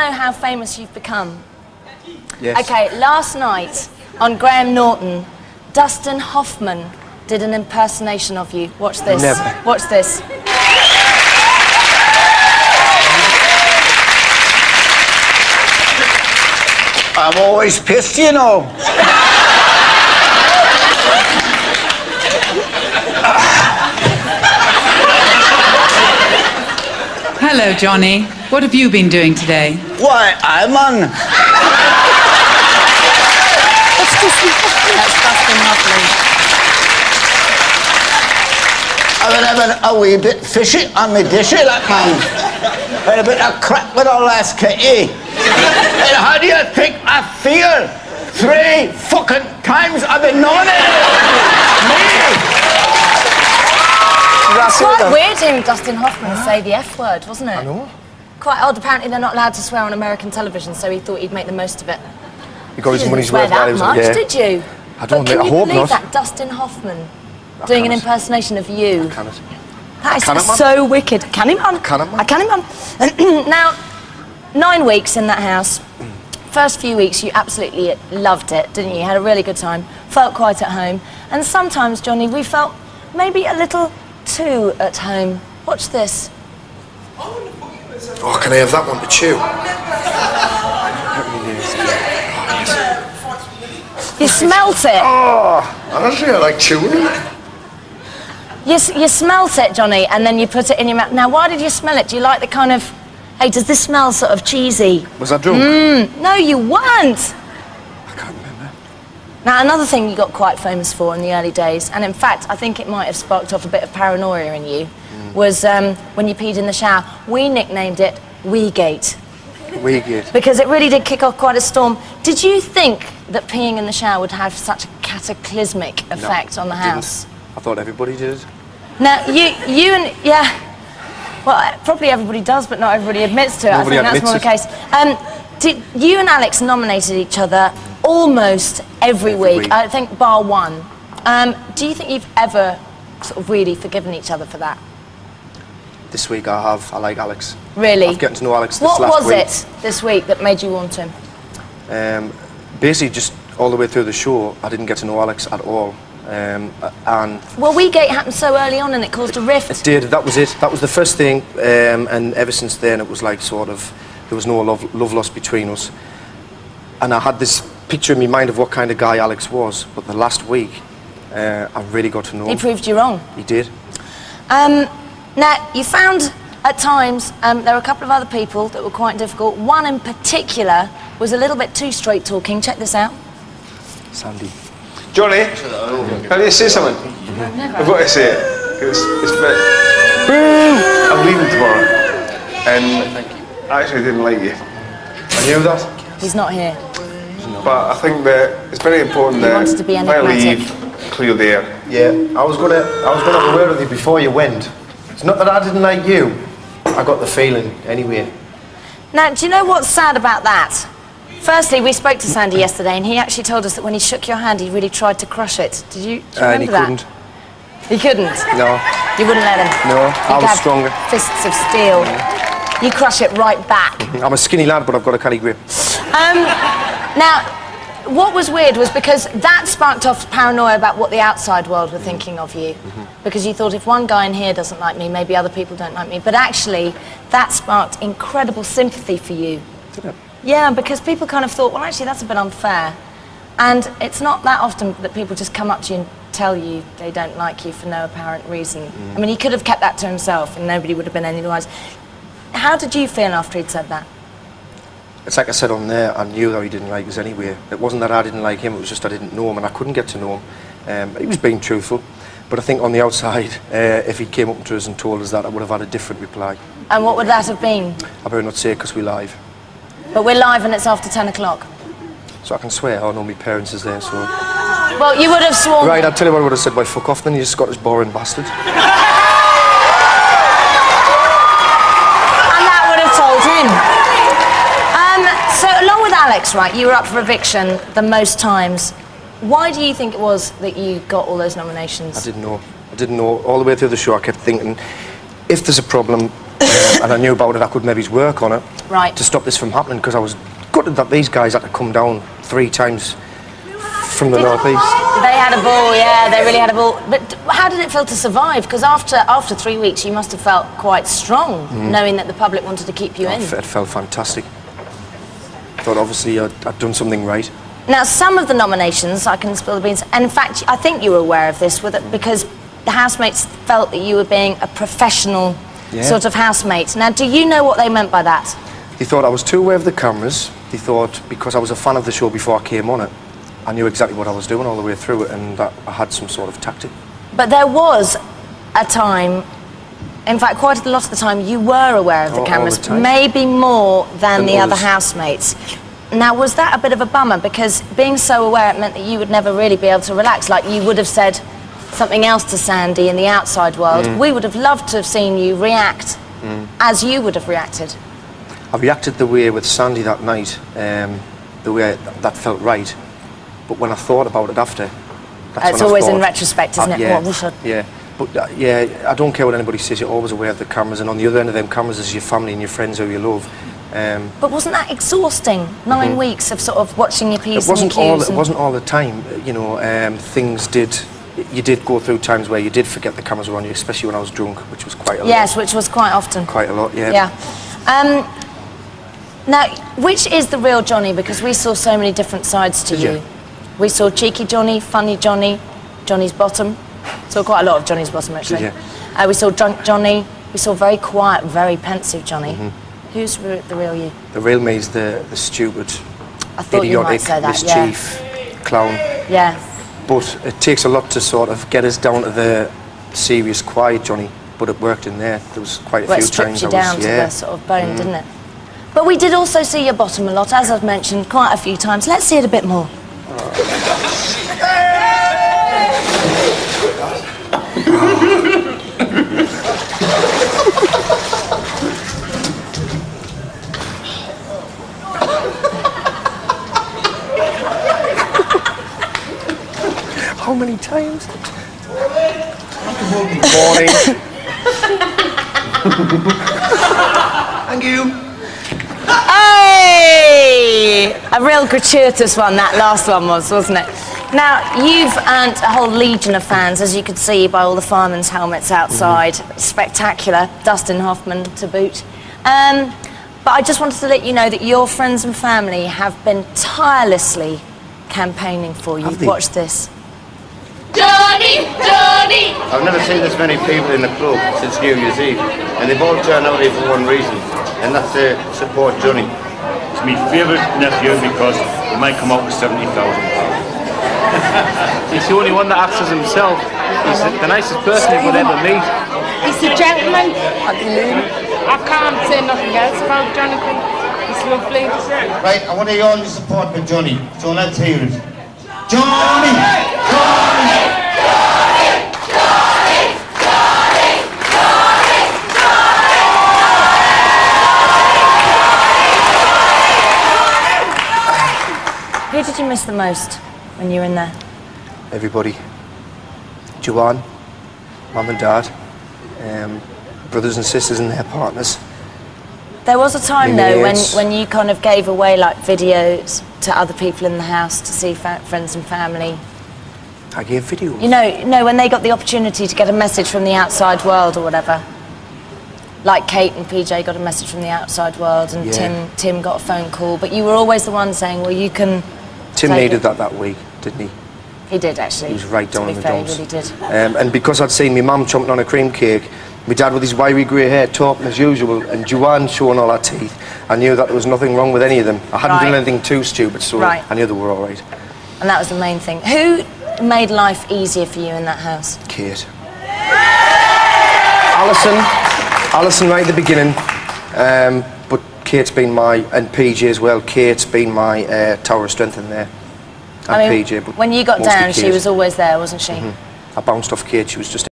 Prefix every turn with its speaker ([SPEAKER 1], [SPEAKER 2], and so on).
[SPEAKER 1] know how famous you've become?
[SPEAKER 2] Yes.
[SPEAKER 1] Okay, last night on Graham Norton, Dustin Hoffman did an impersonation of you. Watch this.
[SPEAKER 2] Never.
[SPEAKER 1] Watch this.
[SPEAKER 3] I'm always pissed, you know.
[SPEAKER 4] Hello, Johnny. What have you been doing today?
[SPEAKER 3] Why, I'm on.
[SPEAKER 1] That's Dustin Hoffman.
[SPEAKER 3] I've been having a wee bit fishy on me dishy, like, man. Had a bit of crack with all last kitty. And how do you think I feel? 3 fucking times I've been known it. Me.
[SPEAKER 1] It's quite weird hearing Dustin Hoffman say the F word, wasn't it?
[SPEAKER 2] I know.
[SPEAKER 1] Quite odd. Apparently they're not allowed to swear on American television, so he thought he'd make the most of it.
[SPEAKER 2] He got his money's
[SPEAKER 1] swear
[SPEAKER 2] worth
[SPEAKER 1] that
[SPEAKER 2] while he was
[SPEAKER 1] much,
[SPEAKER 2] yeah.
[SPEAKER 1] did you?
[SPEAKER 2] I don't
[SPEAKER 1] But
[SPEAKER 2] know. I hope
[SPEAKER 1] can you believe
[SPEAKER 2] not.
[SPEAKER 1] that? Dustin Hoffman doing an impersonation of you.
[SPEAKER 2] Can it?
[SPEAKER 1] That is
[SPEAKER 2] Can it, man?
[SPEAKER 1] so wicked. Can him on?
[SPEAKER 2] Can it, man?
[SPEAKER 1] I can him on. Now, 9 weeks in that house. First few weeks you absolutely loved it, didn't you? You had a really good time, felt quite at home. And sometimes, Johnny, we felt maybe a little too at home. Watch this.
[SPEAKER 2] Oh, can I have that one to chew?
[SPEAKER 1] You smelt it.
[SPEAKER 2] Oh, honestly, I like chewing it.
[SPEAKER 1] You smelt it, Johnny, and then you put it in your mouth. Now, why did you smell it? Do you like the kind of... Hey, does this smell sort of cheesy?
[SPEAKER 2] Was I drunk?
[SPEAKER 1] No, you weren't.
[SPEAKER 2] I can't remember.
[SPEAKER 1] Now, another thing you got quite famous for in the early days, and in fact, I think it might have sparked off a bit of paranoia in you, was when you peed in the shower. We nicknamed it Weegate.
[SPEAKER 2] Weegate.
[SPEAKER 1] Because it really did kick off quite a storm. Did you think that peeing in the shower would have such a cataclysmic effect on the house?
[SPEAKER 2] I thought everybody did.
[SPEAKER 1] Now, you and... Yeah. Well, probably everybody does, but not everybody admits to it.
[SPEAKER 2] Nobody
[SPEAKER 1] I think that's more the case. You and Alex nominated each other almost every week. I think bar one. Do you think you've ever sort of really forgiven each other for that?
[SPEAKER 2] This week I have. I like Alex.
[SPEAKER 1] Really?
[SPEAKER 2] I've gotten to know Alex this
[SPEAKER 1] what
[SPEAKER 2] last week.
[SPEAKER 1] What was it this week that made you want him?
[SPEAKER 2] Basically, just all the way through the show, I didn't get to know Alex at all. And
[SPEAKER 1] well, Weegate happened so early on and it caused a rift.
[SPEAKER 2] It did, that was it. That was the first thing, and ever since then it was like sort of, there was no love lost between us. And I had this picture in my mind of what kind of guy Alex was, but the last week, I really got to know him.
[SPEAKER 1] He proved you wrong.
[SPEAKER 2] He did.
[SPEAKER 1] Now, you found at times there were a couple of other people that were quite difficult. One in particular was a little bit too straight talking. Check this out.
[SPEAKER 2] Sandy.
[SPEAKER 5] Johnny, can you say something? I've got to say it. It's a bit... I'm leaving tomorrow. And I actually didn't like you. I knew that.
[SPEAKER 1] He's not here.
[SPEAKER 5] But I think that it's very important that if I leave, clear the air.
[SPEAKER 2] Yeah, I was gonna have a word with you before you went. It's not that I didn't like you. I got the feeling anyway.
[SPEAKER 1] Now, do you know what's sad about that? Firstly, we spoke to Sandy yesterday, and he actually told us that when he shook your hand, he really tried to crush it. Do you remember that?
[SPEAKER 2] Couldn't.
[SPEAKER 1] He couldn't?
[SPEAKER 2] No.
[SPEAKER 1] You wouldn't let him?
[SPEAKER 2] No, I was stronger.
[SPEAKER 1] Fists of steel. You crush it right back.
[SPEAKER 2] I'm a skinny lad, but I've got a cunny grip.
[SPEAKER 1] Now, what was weird was because that sparked off paranoia about what the outside world were thinking of you. Because you thought, if one guy in here doesn't like me, maybe other people don't like me. But actually, that sparked incredible sympathy for you.
[SPEAKER 2] Did it?
[SPEAKER 1] Yeah, because people kind of thought, well, actually, that's a bit unfair. And it's not that often that people just come up to you and tell you they don't like you for no apparent reason. I mean, he could have kept that to himself and nobody would have been any the wiser. How did you feel after he'd said that?
[SPEAKER 2] It's like I said on there, I knew that he didn't like us anyway. It wasn't that I didn't like him, it was just I didn't know him and I couldn't get to know him. He was being truthful, but I think on the outside, if he came up to us and told us that, I would have had a different reply.
[SPEAKER 1] And what would that have been?
[SPEAKER 2] I better not say it because we're live.
[SPEAKER 1] But we're live and it's after 10 o'clock.
[SPEAKER 2] So I can swear, I know my parents is there, so...
[SPEAKER 1] Well, you would have sworn...
[SPEAKER 2] Right, I'll tell you what I would have said by fuck off then, you Scottish boring bastard.
[SPEAKER 1] And that would have told him. So along with Alex, right, you were up for eviction the most times. Why do you think it was that you got all those nominations?
[SPEAKER 2] I didn't know. I didn't know. All the way through the show I kept thinking, if there's a problem, and I knew about it, I could maybe work on it to stop this from happening, because I was gutted that these guys had to come down 3 times from the northeast.
[SPEAKER 1] They had a ball, yeah, they really had a ball. But how did it feel to survive? Because after 3 weeks, you must have felt quite strong, knowing that the public wanted to keep you in.
[SPEAKER 2] It felt fantastic. I thought obviously I'd done something right.
[SPEAKER 1] Now, some of the nominations, I can spill the beans, and in fact, I think you were aware of this, because the housemates felt that you were being a professional sort of housemate. Now, do you know what they meant by that?
[SPEAKER 2] They thought I was too aware of the cameras. They thought because I was a fan of the show before I came on it, I knew exactly what I was doing all the way through it, and that I had some sort of tactic.
[SPEAKER 1] But there was a time, in fact, quite a lot of the time, you were aware of the cameras, maybe more than the other housemates. Now, was that a bit of a bummer? Because being so aware, it meant that you would never really be able to relax. Like, you would have said something else to Sandy in the outside world. We would have loved to have seen you react as you would have reacted.
[SPEAKER 2] I reacted the way with Sandy that night, the way that felt right. But when I thought about it after, that's
[SPEAKER 1] it's always in retrospect, isn't it?
[SPEAKER 2] Yeah,
[SPEAKER 1] what we should.
[SPEAKER 2] Yeah, but yeah, I don't care what anybody says. You're always aware of the cameras, and on the other end of them cameras is your family and your friends who you love.
[SPEAKER 1] But wasn't that exhausting? 9 weeks of sort of watching your P's and your Q's.
[SPEAKER 2] It wasn't all the time. You know, things did. You did go through times where you did forget the cameras were on you, especially when I was drunk, which was quite a lot.
[SPEAKER 1] Yes, which was quite often.
[SPEAKER 2] Quite a lot, yeah.
[SPEAKER 1] Yeah. Now, which is the real Johnny? Because we saw so many different sides to you. We saw cheeky Johnny, funny Johnny, Johnny's bottom. Saw quite a lot of Johnny's bottom, actually. We saw drunk Johnny. We saw very quiet, very pensive Johnny. Who's the real you?
[SPEAKER 2] The real me is the stupid,
[SPEAKER 1] I thought you might
[SPEAKER 2] idiotic,
[SPEAKER 1] say that,
[SPEAKER 2] mischief, clown.
[SPEAKER 1] Yeah.
[SPEAKER 2] But it takes a lot to sort of get us down to the serious, quiet Johnny. But it worked in there. There was quite a few times.
[SPEAKER 1] It stripped you down to the sort of bone, didn't it? But we did also see your bottom a lot, as I've mentioned quite a few times. Let's see it a bit more.
[SPEAKER 2] How many times? Morning. Thank you.
[SPEAKER 1] Hey! A real gratuitous one, that last one was, wasn't it? Now, you've earned a whole legion of fans, as you could see by all the firemen's helmets outside. Spectacular. Dustin Hoffman to boot. But I just wanted to let you know that your friends and family have been tirelessly campaigning for you. Watch this.
[SPEAKER 6] Johnny! Johnny!
[SPEAKER 3] I've never seen this many people in the club since New Year's Eve, and they've all turned out here for one reason, and that's to support Johnny.
[SPEAKER 7] He's my favourite nephew because he might come out with £70,000.
[SPEAKER 8] He's the only one that acts as himself. He's the nicest person you would ever meet.
[SPEAKER 6] He's a gentleman. I can't say nothing else about Jonathan. He's lovely.
[SPEAKER 3] Right, I want you all to support me, Johnny, so let's hear it. Johnny! Johnny! Johnny! Johnny! Johnny! Johnny! Johnny!
[SPEAKER 1] Who did you miss the most when you were in there?
[SPEAKER 2] Everybody. Joanne, Mum and Dad, brothers and sisters and their partners.
[SPEAKER 1] There was a time, though, when you kind of gave away, like, videos to other people in the house to see friends and family.
[SPEAKER 2] I gave videos?
[SPEAKER 1] You know, when they got the opportunity to get a message from the outside world or whatever. Like Kate and PJ got a message from the outside world, and Tim got a phone call, but you were always the one saying, well, you can...
[SPEAKER 2] Tim needed that week, didn't he?
[SPEAKER 1] He did, actually.
[SPEAKER 2] He was right down in the dumps.
[SPEAKER 1] He really did.
[SPEAKER 2] And because I'd seen my mum chomping on a cream cake, my dad with his wiry grey hair talking as usual, and Joanne showing all her teeth, I knew that there was nothing wrong with any of them. I hadn't done anything too stupid, so I knew they were all right.
[SPEAKER 1] And that was the main thing. Who made life easier for you in that house?
[SPEAKER 2] Kate. Alison right at the beginning, but Kate's been and PJ as well, Kate's been my tower of strength in there. And PJ, but
[SPEAKER 1] when you got down, she was always there, wasn't she?
[SPEAKER 2] I bounced off Kate, she was just